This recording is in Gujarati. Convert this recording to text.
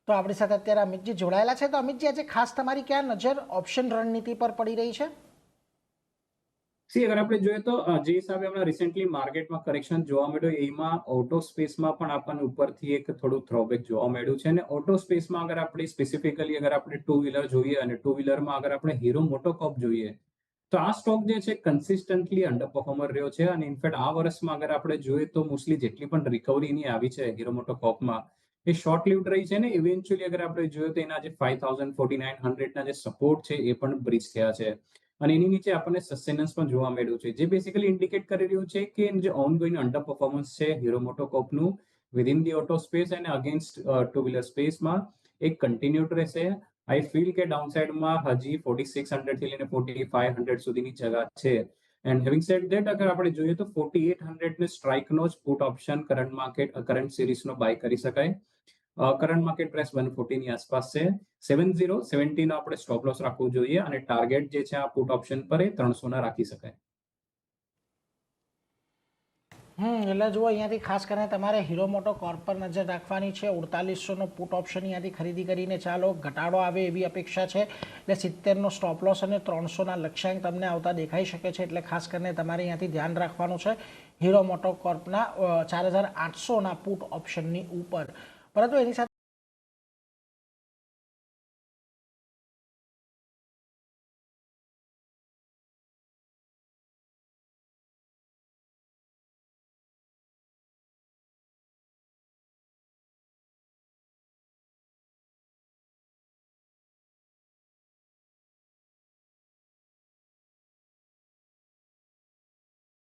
તો આપણી સાથે અત્યારે અમિતજી જોડાયેલા છે. તો અમિતજી, આજે ખાસ તમારી ક્યાં નજર ઓપ્શન રણનીતિ પર પડી રહી છે? અગર આપણે જોઈએ તો જે હિસાબે હમણાં રિસેન્ટલી માર્કેટમાં કરેક્શન જોવા મળ્યું એમાં ઓટો સ્પેસમાં પણ આપણને ઉપરથી એક થોડું થ્રોબેક જોવા મળ્યું છે. અને ઓટો સ્પેસમાં અગર આપણે સ્પેસિફિકલી અગર આપણે ટુ વ્હીલર જોઈએ અને ટુ વ્હીલરમાં અગર આપણે હીરો મોટોકોર્પ જોઈએ તો આ સ્ટોક જે છે કન્સિસ્ટન્ટલી અંડર પરફોર્મર રહ્યો છે. અને ઇનફેક્ટ આ વર્ષમાં અગર આપણે જોઈએ તો મોસ્ટલી જેટલી પણ રિકવરી એની આવી છે હીરો મોટોકોર્પમાં એ શોર્ટ લિવ્ડ રહી છે. ને ઇવેન્ચ્યુઅલી અગર આપણે જોઈએ તો એના જે 5000-4900 જે સપોર્ટ છે એ પણ બ્રીચ થયા છે. અને એની નીચે આપણને સસ્ટેનન્સ પણ જોવા મળ્યું છે, જે બેસિકલી ઇન્ડિકેટ કરી રહ્યું છે કે જે ઓનગોઈંગ અંડર પરફોર્મન્સ છે હીરો મોટોકોર્પનું વિધિન ધી ઓટો સ્પેસ અને અગેન્સ્ટ ટુ વ્હીલર સ્પેસમાં એક કન્ટિન્યુડ રહેશે. આઈ ફીલ કે ડાઉનસાઇડમાં હજી 4600 થી લઈને 4500 સુધીની જગા છે. એન્ડ હેવિંગ સેડ ધેટ અગર આપણે જોઈએ તો 4800 ને સ્ટ્રાઇકનો જ પુટ ઓપ્શન કરંટ સિરીઝનો બાય કરી શકાય. કરંટ માર્કેટ પ્રાઇસ 140 ની આસપાસ છે. 70 નો આપણે સ્ટોપ લોસ રાખવું જોઈએ અને ટાર્ગેટ જે છે આ પુટ ઓપ્શન પર એ 300 ના રાખી શકાય. એટલે જુઓ, અહીંયાથી ખાસ કરીને તમારે હીરો મોટોકોર્પ પર નજર રાખવાની છે. 4800નો પુટ ઓપ્શન અહીંયાથી ખરીદી કરીને ચાલો, ઘટાડો આવે એવી અપેક્ષા છે. એટલે 70નો સ્ટોપ લોસ અને 300ના લક્ષ્યાંક તમને આવતા દેખાઈ શકે છે. એટલે ખાસ કરીને તમારે અહીંયાથી ધ્યાન રાખવાનું છે હીરો મોટોકોર્પના 4800ના પુટ ઓપ્શનની ઉપર. પરંતુ એની સાથે